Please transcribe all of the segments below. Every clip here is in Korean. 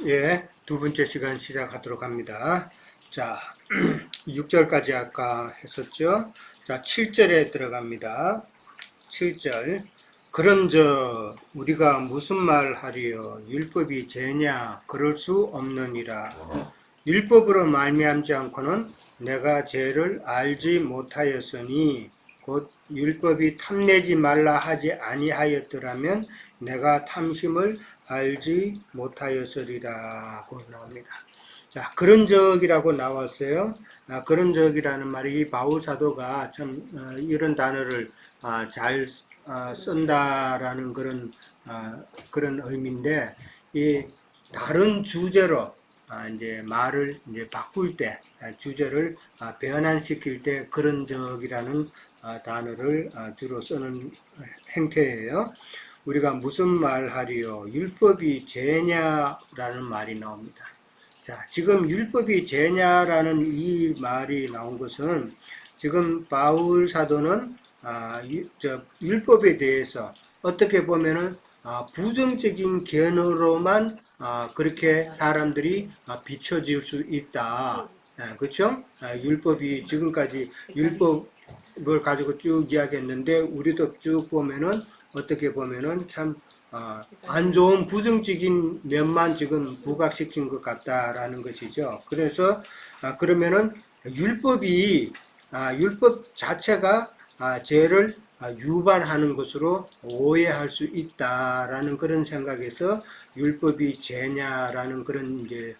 예, 두 번째 시간 시작하도록 합니다. 자, 6절까지 아까 했었죠. 자, 7절에 들어갑니다. 7절. 그런저 우리가 무슨 말 하리요? 율법이 죄냐? 그럴 수 없느니라. 율법으로 말미암지 않고는 내가 죄를 알지 못하였으니 곧 율법이 탐내지 말라 하지 아니하였더라면 내가 탐심을 알지 못하였으리라고 나옵니다. 자, 그런 적이라고 나왔어요. 그런 적이라는 말이 바울 사도가 참 이런 단어를 잘 쓴다라는 그런 의미인데, 이 다른 주제로 이제 말을 이제 바꿀 때, 주제를 변환시킬 때 그런 적이라는 단어를 주로 쓰는 행태예요. 우리가 무슨 말 하리요? 율법이 죄냐라는 말이 나옵니다. 자, 지금 율법이 죄냐라는 이 말이 나온 것은 지금 바울 사도는 율법에 대해서 어떻게 보면은 부정적인 견해로만 그렇게 사람들이 비춰질 수 있다. 그렇죠? 율법이 지금까지 율법을 가지고 쭉 이야기했는데 우리도 쭉 보면은 어떻게 보면은 참 안 좋은 부정적인 면만 지금 부각시킨 것 같다라는 것이죠. 그래서 그러면은 율법 자체가 죄를 유발하는 것으로 오해할 수 있다라는 그런 생각에서 율법이 죄냐라는 그런 이제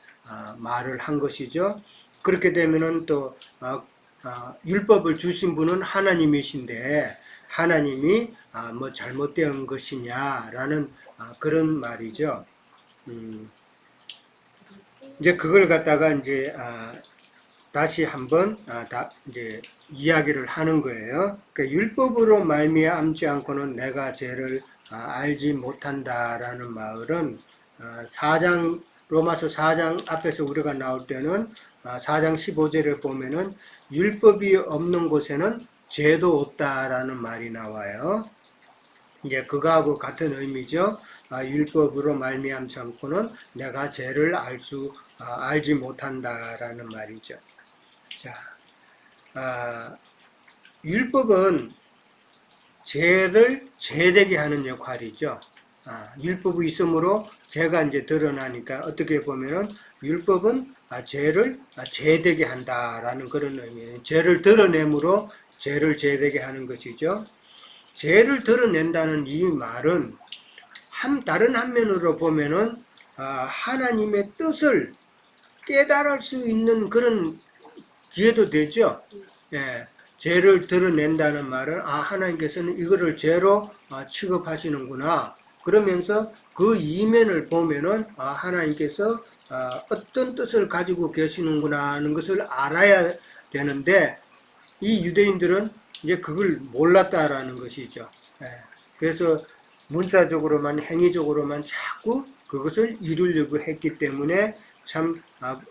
말을 한 것이죠. 그렇게 되면은 또 율법을 주신 분은 하나님이신데 하나님이 뭐 잘못된 것이냐라는 그런 말이죠. 이제 그걸 갖다가 이제 다시 한번 이제 이야기를 하는 거예요. 그러니까 율법으로 말미암지 않고는 내가 죄를 알지 못한다라는 말은 4장 로마서 4장 앞에서 우리가 나올 때는 4장 15절에 보면은 율법이 없는 곳에는 죄도 없다라는 말이 나와요. 이제 그거하고 같은 의미죠. 율법으로 말미암지 않고는 내가 죄를 알지 못한다라는 말이죠. 자, 율법은 죄를 죄되게 하는 역할이죠. 율법이 있으므로 죄가 이제 드러나니까 어떻게 보면은 율법은 죄를 죄되게 한다라는 그런 의미예요. 죄를 드러내므로 죄를 죄되게 하는 것이죠. 죄를 드러낸다는 이 말은 다른 한면으로 보면은 하나님의 뜻을 깨달을 수 있는 그런 기회도 되죠. 예, 죄를 드러낸다는 말은 하나님께서는 이거를 죄로 취급하시는구나. 그러면서 그 이면을 보면은 하나님께서 어떤 뜻을 가지고 계시는구나 하는 것을 알아야 되는데 이 유대인들은 이제 그걸 몰랐다라는 것이죠. 예, 그래서 문자적으로만 행위적으로만 자꾸 그것을 이루려고 했기 때문에 참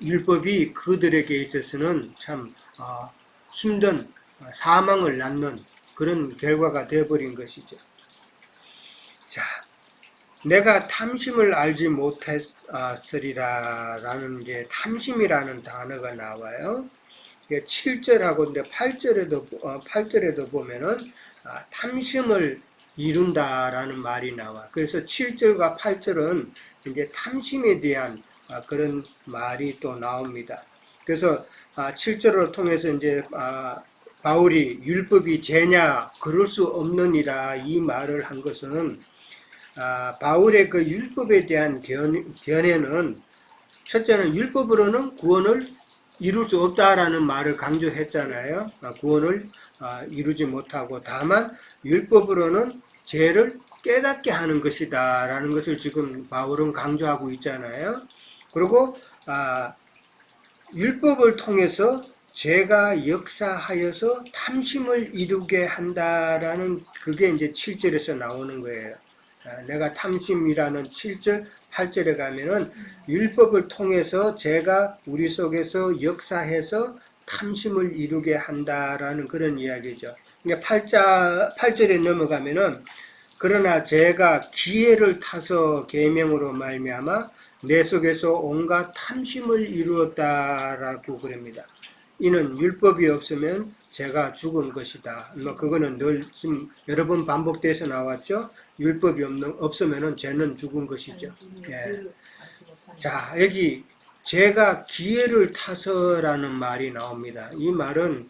율법이 그들에게 있어서는 참 힘든 사망을 낳는 그런 결과가 되어버린 것이죠. 자, 내가 탐심을 알지 못했으리라 라는 게 탐심이라는 단어가 나와요. 7절하고 8절에도 보면은 탐심을 이룬다라는 말이 나와. 그래서 7절과 8절은 이제 탐심에 대한 그런 말이 또 나옵니다. 그래서 7절을 통해서 이제 바울이 율법이 죄냐 그럴 수 없느니라 이 말을 한 것은 바울의 그 율법에 대한 견해는 첫째는 율법으로는 구원을 이룰 수 없다라는 말을 강조했잖아요. 구원을 이루지 못하고 다만 율법으로는 죄를 깨닫게 하는 것이다 라는 것을 지금 바울은 강조하고 있잖아요. 그리고 율법을 통해서 죄가 역사하여서 탐심을 이루게 한다라는 그게 이제 7절에서 나오는 거예요. 내가 탐심이라는 7절, 8절에 가면은 율법을 통해서 죄가 우리 속에서 역사해서 탐심을 이루게 한다라는 그런 이야기죠. 그러니까 8절에 넘어가면은 그러나 제가 기회를 타서 계명으로 말미암아 내 속에서 온갖 탐심을 이루었다라고 그럽니다. 이는 율법이 없으면 제가 죽은 것이다. 뭐 그거는 늘 지금 여러 번 반복돼서 나왔죠. 율법이 없으면은 죄는 죽은 것이죠. 예. 자, 여기 제가 기회를 타서라는 말이 나옵니다. 이 말은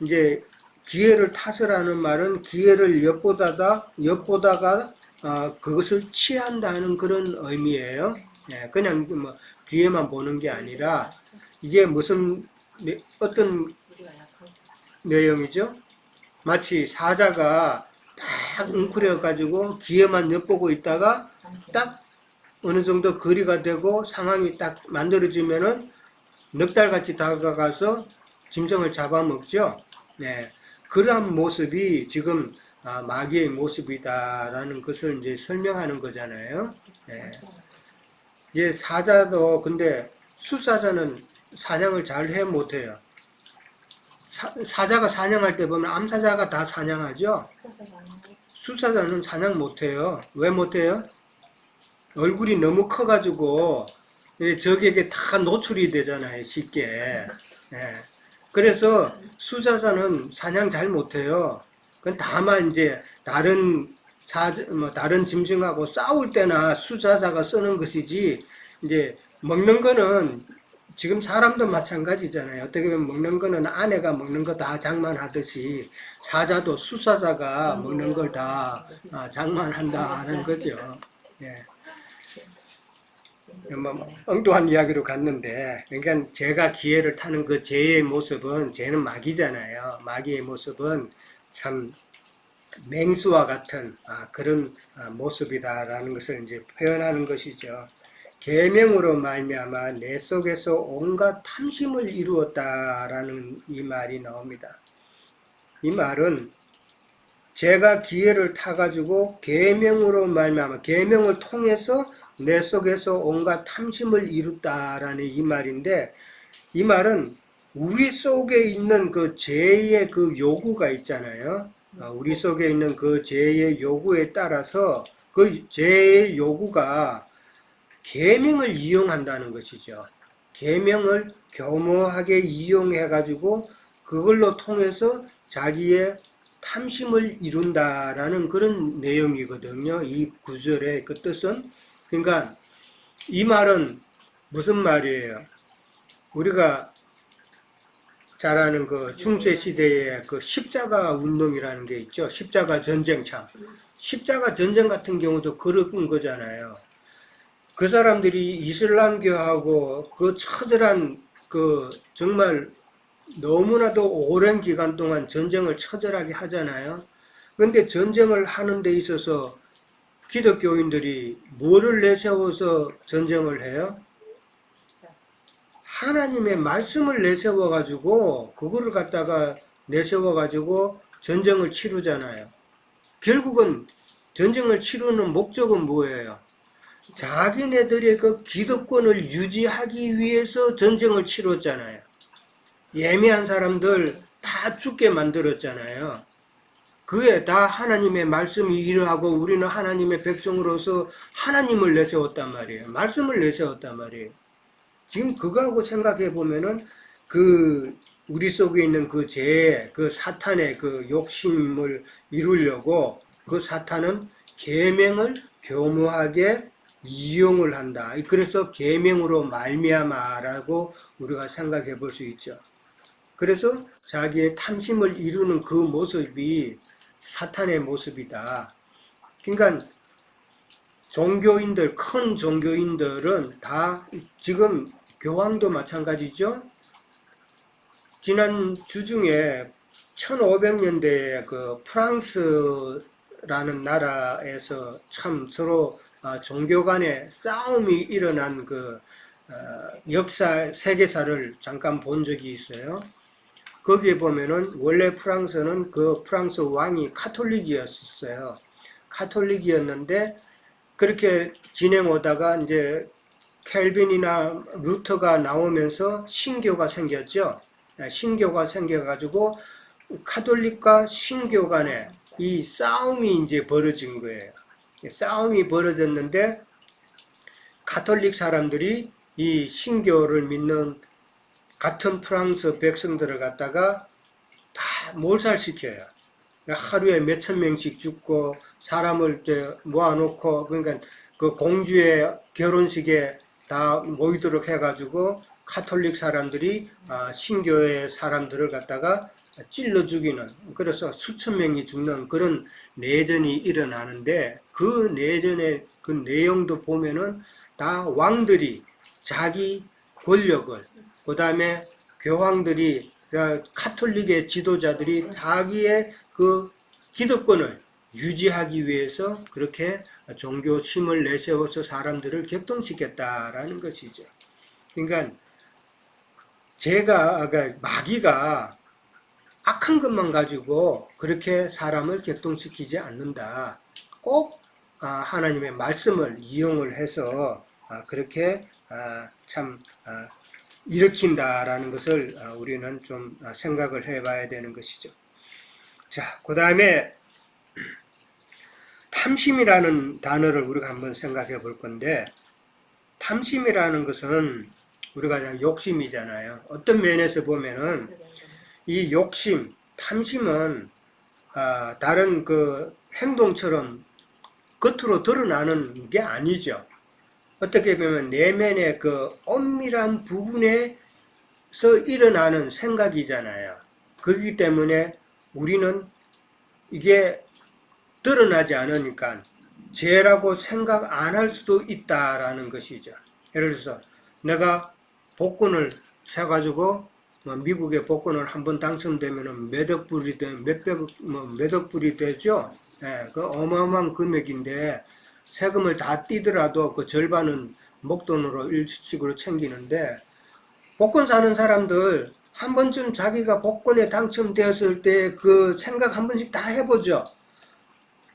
이제 기회를 타서라는 말은 기회를 엿보다가 그것을 취한다는 그런 의미예요. 예, 그냥 뭐 기회만 보는 게 아니라 이게 무슨 어떤 내용이죠? 마치 사자가 딱 웅크려 가지고 기회만 엿보고 있다가 딱 어느 정도 거리가 되고 상황이 딱 만들어지면은 넉달같이 다가가서 짐승을 잡아먹죠. 네, 그러한 모습이 지금 마귀의 모습이다라는 것을 이제 설명하는 거잖아요. 네. 이제 사자도 근데 수사자는 사냥을 잘 해 못해요. 사자가 사냥할 때 보면 암사자가 다 사냥하죠. 수사자는 사냥 못해요. 왜 못해요? 얼굴이 너무 커가지고 적에게 다 노출이 되잖아요. 쉽게. 예. 그래서 수사자는 사냥 잘 못해요. 다만 이제 다른 다른 짐승하고 싸울 때나 수사자가 쓰는 것이지, 이제 먹는 거는 지금 사람도 마찬가지잖아요. 어떻게 보면 먹는 거는 아내가 먹는 거 다 장만하듯이 사자도 수사자가 먹는 걸 다 장만한다는 거죠. 예. 뭐 엉뚱한 이야기로 갔는데, 그러니까 제가 기회를 타는 그 죄의 모습은, 죄는 마귀잖아요. 마귀의 모습은 참 맹수와 같은 그런 모습이다라는 것을 이제 표현하는 것이죠. 계명으로 말미암아 내 속에서 온갖 탐심을 이루었다라는 이 말이 나옵니다. 이 말은 제가 기회를 타가지고 계명으로 말미암아 계명을 통해서 내 속에서 온갖 탐심을 이뤘다라는 이 말인데, 이 말은 우리 속에 있는 그 죄의 그 요구가 있잖아요. 우리 속에 있는 그 죄의 요구에 따라서 그 죄의 요구가 계명을 이용한다는 것이죠. 계명을 교묘하게 이용해 가지고 그걸로 통해서 자기의 탐심을 이룬다라는 그런 내용이거든요. 이 구절의 그 뜻은. 그러니까 이 말은 무슨 말이에요? 우리가 잘 아는 그 중세 시대의 그 십자가 운동이라는 게 있죠. 십자가 전쟁 참. 십자가 전쟁 같은 경우도 그런 거잖아요. 그 사람들이 이슬람교하고 그 처절한 그 정말 너무나도 오랜 기간 동안 전쟁을 처절하게 하잖아요. 그런데 전쟁을 하는 데 있어서 기독교인들이 뭐를 내세워서 전쟁을 해요? 하나님의 말씀을 내세워가지고 그거를 갖다가 내세워가지고 전쟁을 치르잖아요. 결국은 전쟁을 치르는 목적은 뭐예요? 자기네들의 그 기득권을 유지하기 위해서 전쟁을 치렀잖아요. 예매한 사람들 다 죽게 만들었잖아요. 그에 다 하나님의 말씀이 일하고 우리는 하나님의 백성으로서 하나님을 내세웠단 말이에요. 말씀을 내세웠단 말이에요. 지금 그거하고 생각해 보면은 그 우리 속에 있는 그 죄, 그 사탄의 그 욕심을 이루려고 그 사탄은 계명을 교묘하게 이용을 한다. 그래서 계명으로 말미암아라고 우리가 생각해 볼 수 있죠. 그래서 자기의 탐심을 이루는 그 모습이 사탄의 모습이다. 그러니까 종교인들, 큰 종교인들은 다 지금 교황도 마찬가지죠. 지난 주중에 1500년대에 그 프랑스라는 나라에서 참 서로 종교 간의 싸움이 일어난 그 역사, 세계사를 잠깐 본 적이 있어요. 거기에 보면은 원래 프랑스는 그 프랑스 왕이 카톨릭이었어요. 카톨릭이었는데 그렇게 지내오다가 이제 켈빈이나 루터가 나오면서 신교가 생겼죠. 신교가 생겨가지고 카톨릭과 신교 간에 이 싸움이 이제 벌어진 거예요. 싸움이 벌어졌는데 가톨릭 사람들이 이 신교를 믿는 같은 프랑스 백성들을 갖다가 다 몰살시켜요. 하루에 몇천 명씩 죽고 사람을 모아놓고 그러니까 그 공주의 결혼식에 다 모이도록 해가지고 가톨릭 사람들이 신교의 사람들을 갖다가 찔러 죽이는, 그래서 수천 명이 죽는 그런 내전이 일어나는데, 그 내전의 그 내용도 보면은 다 왕들이 자기 권력을, 그 다음에 교황들이, 가톨릭의 지도자들이 자기의 그 기득권을 유지하기 위해서 그렇게 종교심을 내세워서 사람들을 격동시켰다라는 것이죠. 그러니까 마귀가 악한 것만 가지고 그렇게 사람을 격동시키지 않는다. 꼭 하나님의 말씀을 이용을 해서 그렇게 참 일으킨다라는 것을 우리는 좀 생각을 해봐야 되는 것이죠. 자, 그 다음에 탐심이라는 단어를 우리가 한번 생각해 볼 건데, 탐심이라는 것은 우리가 욕심이잖아요. 어떤 면에서 보면은 이 욕심, 탐심은 다른 그 행동처럼 겉으로 드러나는 게 아니죠. 어떻게 보면 내면의 그 엄밀한 부분에서 일어나는 생각이잖아요. 그렇기 때문에 우리는 이게 드러나지 않으니까 죄라고 생각 안 할 수도 있다라는 것이죠. 예를 들어서 내가 복권을 사가지고 미국의 복권을 한번 당첨되면 몇억 불이 몇억 불이 되죠. 예, 그 어마어마한 금액인데 세금을 다 떼더라도 그 절반은 목돈으로 일시적으로 챙기는데, 복권 사는 사람들 한 번쯤 자기가 복권에 당첨되었을 때 그 생각 한 번씩 다 해보죠.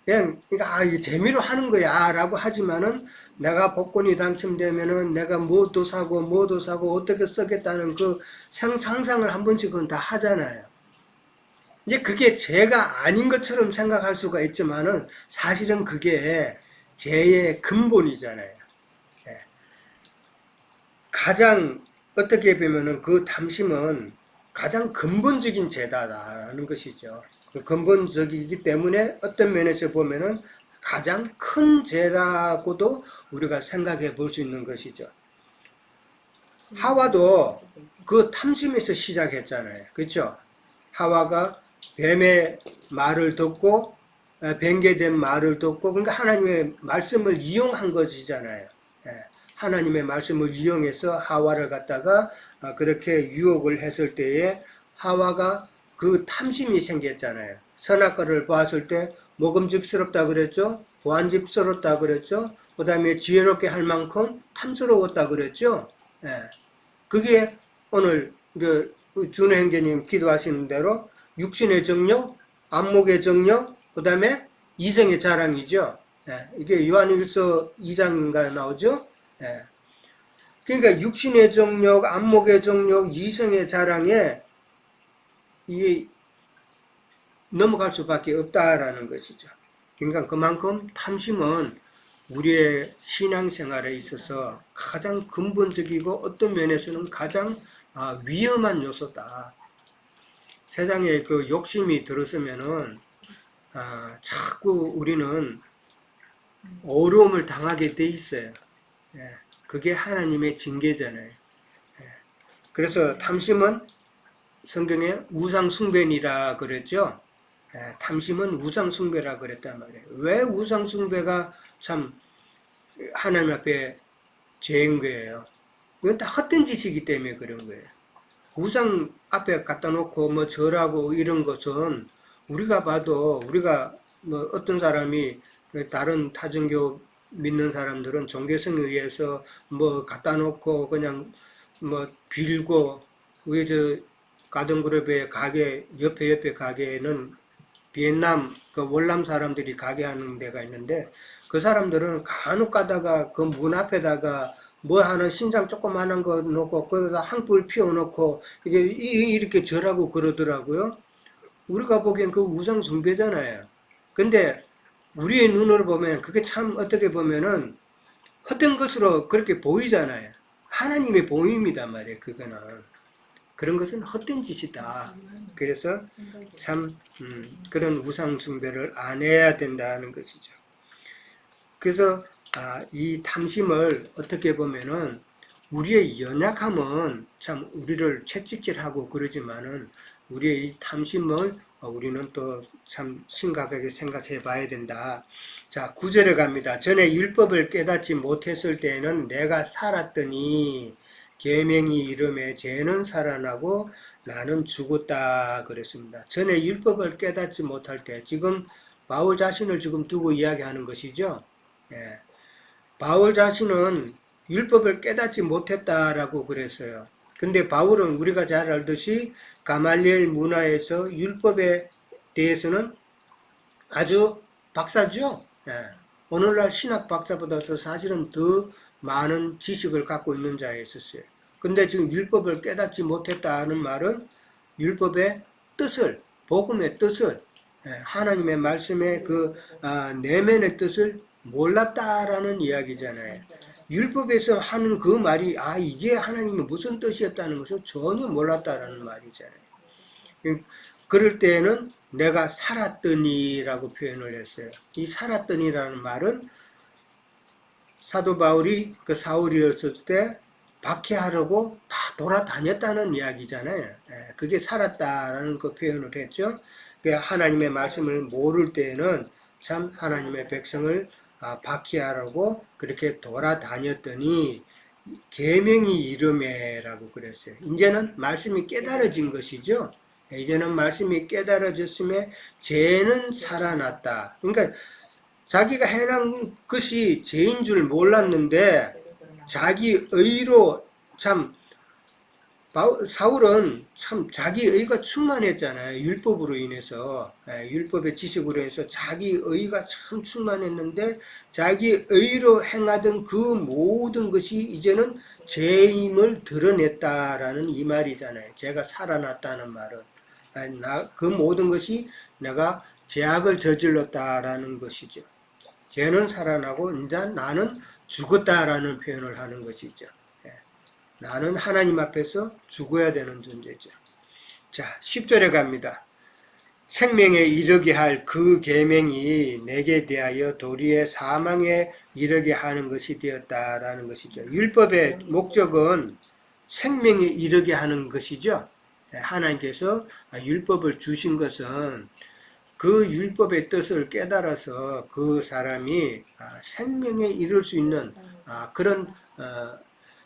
그냥 이거 재미로 하는 거야 라고 하지만은, 내가 복권이 당첨되면은 내가 뭐도 사고 어떻게 쓰겠다는 그 상상을 한 번씩은 다 하잖아요. 이제 그게 죄가 아닌 것처럼 생각할 수가 있지만은 사실은 그게 죄의 근본이잖아요. 예. 가장 어떻게 보면은 그 탐심은 가장 근본적인 죄다라는 것이죠. 그 근본적이기 때문에 어떤 면에서 보면은 가장 큰 죄라고도 우리가 생각해 볼 수 있는 것이죠. 하와도 그 탐심에서 시작했잖아요. 그렇죠? 하와가 뱀의 말을 듣고 변개된 말을 듣고, 그러니까 하나님의 말씀을 이용한 것이잖아요. 하나님의 말씀을 이용해서 하와를 갖다가 그렇게 유혹을 했을 때에 하와가 그 탐심이 생겼잖아요. 선악과를 보았을 때 먹음직스럽다 그랬죠. 보안직스럽다 그랬죠. 그 다음에 지혜롭게 할 만큼 탐스러웠다 그랬죠. 그게 오늘 준호 형제님 기도하시는 대로 육신의 정욕, 안목의 정욕, 그 다음에 이성의 자랑이죠. 이게 요한일서 2장인가 나오죠. 그러니까 육신의 정욕, 안목의 정욕, 이성의 자랑에 이게 넘어갈 수밖에 없다라는 것이죠. 그러니까 그만큼 탐심은 우리의 신앙생활에 있어서 가장 근본적이고 어떤 면에서는 가장 위험한 요소다. 세상에 그 욕심이 들었으면은 자꾸 우리는 어려움을 당하게 돼 있어요. 그게 하나님의 징계잖아요. 그래서 탐심은 성경에 우상숭배니라 그랬죠. 탐심은 우상숭배라 그랬단 말이에요. 왜 우상숭배가 참 하나님 앞에 죄인 거예요? 이건 다 헛된 짓이기 때문에 그런 거예요. 우상 앞에 갖다 놓고 뭐 절하고 이런 것은 우리가 봐도, 우리가 뭐 어떤 사람이 다른 타종교 믿는 사람들은 종교성에 의해서 뭐 갖다 놓고 그냥 뭐 빌고, 우리 가든그룹의 가게 옆에 가게에는 비엔남 그 월남 사람들이 가게 하는 데가 있는데, 그 사람들은 간혹 가다가 그 문 앞에다가 뭐 하나 신상 조그마한 거 놓고 거기다 한불 피워놓고 이렇게 절하고 그러더라고요. 우리가 보기엔 그 우상 숭배잖아요. 근데 우리의 눈으로 보면 그게 참 어떻게 보면은 헛된 것으로 그렇게 보이잖아요. 하나님의 보임이단 말이에요. 그거는. 그런 것은 헛된 짓이다. 그래서 참 그런 우상 숭배를 안 해야 된다는 것이죠. 그래서 이 탐심을 어떻게 보면은 우리의 연약함은 참 우리를 채찍질하고 그러지만은 우리의 이 탐심을 우리는 또 참 심각하게 생각해 봐야 된다. 자, 9절에 갑니다. 전에 율법을 깨닫지 못했을 때에는 내가 살았더니 계명이 이름에 죄는 살아나고 나는 죽었다 그랬습니다. 전에 율법을 깨닫지 못할 때 지금 바울 자신을 지금 두고 이야기하는 것이죠. 예. 바울 자신은 율법을 깨닫지 못했다라고 그랬어요. 근데 바울은 우리가 잘 알듯이 가말리엘 문화에서 율법에 대해서는 아주 박사죠. 예. 오늘날 신학 박사보다도 사실은 더 많은 지식을 갖고 있는 자였었어요. 근데 지금 율법을 깨닫지 못했다는 말은 율법의 뜻을, 복음의 뜻을, 하나님의 말씀의 그 내면의 뜻을 몰랐다라는 이야기잖아요. 율법에서 하는 그 말이 이게 하나님의 무슨 뜻이었다는 것을 전혀 몰랐다라는 말이잖아요. 그럴 때에는 내가 살았더니라고 표현을 했어요. 이 살았더니라는 말은 사도 바울이 그 사울이었을 때 박해하려고 다 돌아다녔다는 이야기잖아요. 그게 살았다라는 그 표현을 했죠. 하나님의 말씀을 모를 때에는 참 하나님의 백성을 박해하려고 그렇게 돌아다녔더니 계명이 이름에라고 그랬어요. 이제는 말씀이 깨달아진 것이죠. 이제는 말씀이 깨달아졌음에 죄는 살아났다. 그러니까 자기가 해놓은 것이 죄인 줄 몰랐는데 자기 의로 참 사울은 참 자기 의가 충만했잖아요. 율법으로 인해서 율법의 지식으로 해서 자기 의가 참 충만했는데 자기 의로 행하던 그 모든 것이 이제는 죄임을 드러냈다라는 이 말이잖아요. 죄가 살아났다는 말은 그 모든 것이 내가 죄악을 저질렀다라는 것이죠. 죄는 살아나고 이제 나는 죽었다라는 표현을 하는 것이죠. 나는 하나님 앞에서 죽어야 되는 존재죠. 자, 10절에 갑니다. 생명에 이르게 할 그 계명이 내게 대하여 도리의 사망에 이르게 하는 것이 되었다라는 것이죠. 율법의 목적은 생명에 이르게 하는 것이죠. 하나님께서 율법을 주신 것은 그 율법의 뜻을 깨달아서 그 사람이 생명에 이를 수 있는 그런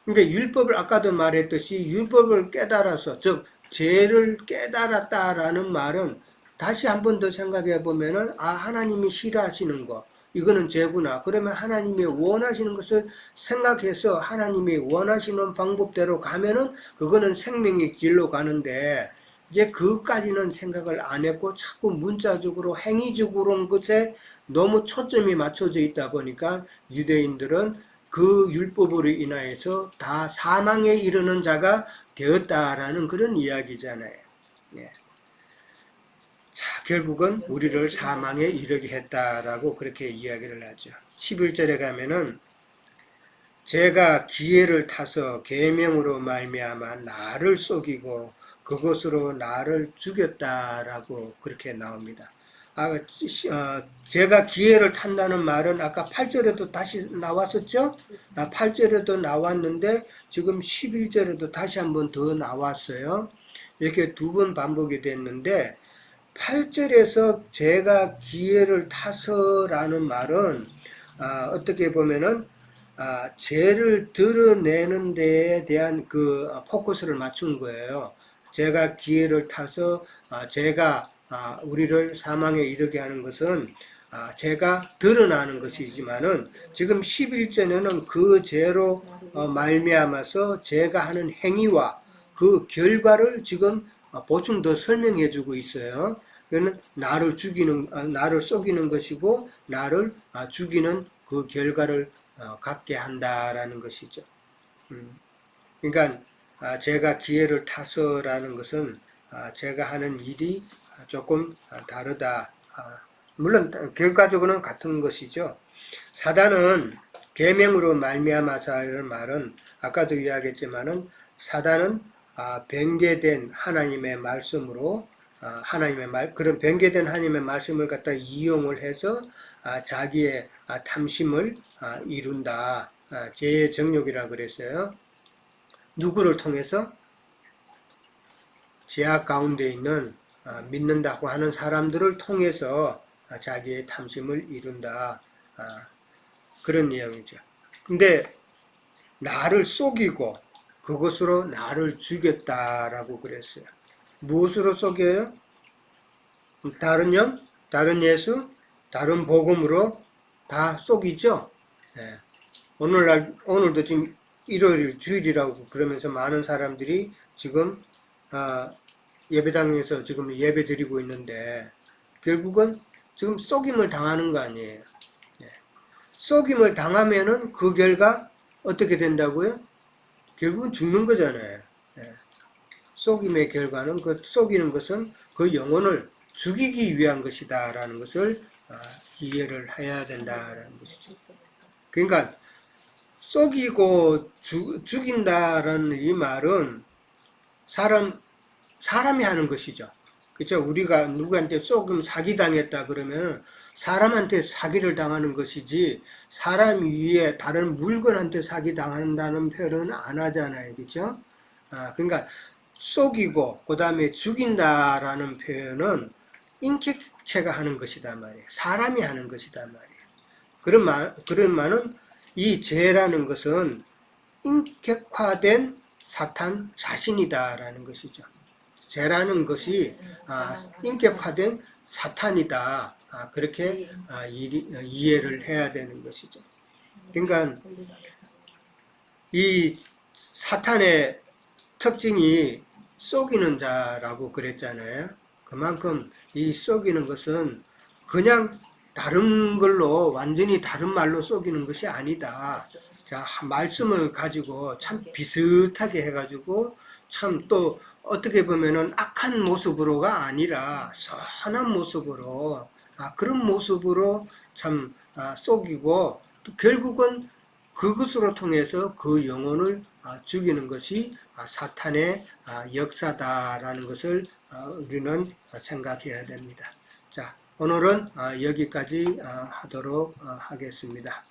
그러니까 율법을 아까도 말했듯이 율법을 깨달아서 즉 죄를 깨달았다라는 말은 다시 한 번 더 생각해 보면은 하나님이 싫어하시는 거 이거는 죄구나. 그러면 하나님이 원하시는 것을 생각해서 하나님이 원하시는 방법대로 가면은 그거는 생명의 길로 가는데 이제 그것까지는 생각을 안 했고 자꾸 문자적으로 행위적으로 것에 너무 초점이 맞춰져 있다 보니까 유대인들은 그 율법으로 인하여서 다 사망에 이르는 자가 되었다라는 그런 이야기잖아요. 예. 자, 결국은 우리를 사망에 이르게 했다라고 그렇게 이야기를 하죠. 11절에 가면은 제가 기회를 타서 계명으로 말미암아 나를 속이고 그것으로 나를 죽였다라고 그렇게 나옵니다. 제가 기회를 탄다는 말은 아까 8절에도 다시 나왔었죠? 8절에도 나왔는데 지금 11절에도 다시 한번 더 나왔어요. 이렇게 두 번 반복이 됐는데 8절에서 제가 기회를 타서라는 말은 어떻게 보면은 죄를 드러내는 데에 대한 그 포커스를 맞춘 거예요. 제가 기회를 타서 제가 우리를 사망에 이르게 하는 것은 죄가 드러나는 것이지만은 지금 11절에는 그 죄로 말미암아서 제가 하는 행위와 그 결과를 지금 보충 더 설명해 주고 있어요. 그는 나를 죽이는 나를 속이는 것이고 나를 죽이는 그 결과를 갖게 한다라는 것이죠. 그러니까 제가 기회를 타서라는 것은 제가 하는 일이 조금 다르다. 물론 결과적으로는 같은 것이죠. 사단은 계명으로 말미암아서 이런 말은 아까도 이야기했지만은 사단은 변개된 하나님의 말씀으로 그런 변개된 하나님의 말씀을 갖다 이용을 해서 자기의 탐심을 이룬다. 죄의 정욕이라 그랬어요. 누구를 통해서? 죄악 가운데 있는 믿는다고 하는 사람들을 통해서 자기의 탐심을 이룬다. 그런 내용이죠. 근데 나를 속이고 그것으로 나를 죽였다라고 그랬어요. 무엇으로 속여요? 다른 영, 다른 예수, 다른 복음으로 다 속이죠. 예. 오늘도 지금 일요일 주일이라고 그러면서 많은 사람들이 지금 예배당에서 지금 예배 드리고 있는데 결국은 지금 속임을 당하는 거 아니에요. 예. 속임을 당하면은 그 결과 어떻게 된다고요? 결국은 죽는 거잖아요. 예. 속임의 결과는 속이는 것은 그 영혼을 죽이기 위한 것이다라는 것을 이해를 해야 된다라는 것이죠. 그러니까 속이고 죽인다라는 이 말은 사람이 하는 것이죠. 그렇죠? 우리가 누구한테 사기당했다 그러면 사람한테 사기를 당하는 것이지 사람 위에 다른 물건한테 사기당한다는 표현은 안 하잖아요. 그렇죠? 그러니까 속이고 그 다음에 죽인다라는 표현은 인격체가 하는 것이다 말이에요. 사람이 하는 것이다 말이에요. 그런 말은 이 죄라는 것은 인격화된 사탄 자신이다라는 것이죠. 죄라는 것이 인격화된 사탄이다. 그렇게 이해를 해야 되는 것이죠. 그러니까 이 사탄의 특징이 속이는 자라고 그랬잖아요. 그만큼 이 속이는 것은 그냥 다른 걸로 완전히 다른 말로 속이는 것이 아니다. 자, 말씀을 가지고 참 비슷하게 해가지고 참 또 어떻게 보면은 악한 모습으로가 아니라 선한 모습으로 그런 모습으로 참 속이고 또 결국은 그것으로 통해서 그 영혼을 죽이는 것이 사탄의 역사다라는 것을 우리는 생각해야 됩니다. 자, 오늘은 여기까지 하도록 하겠습니다.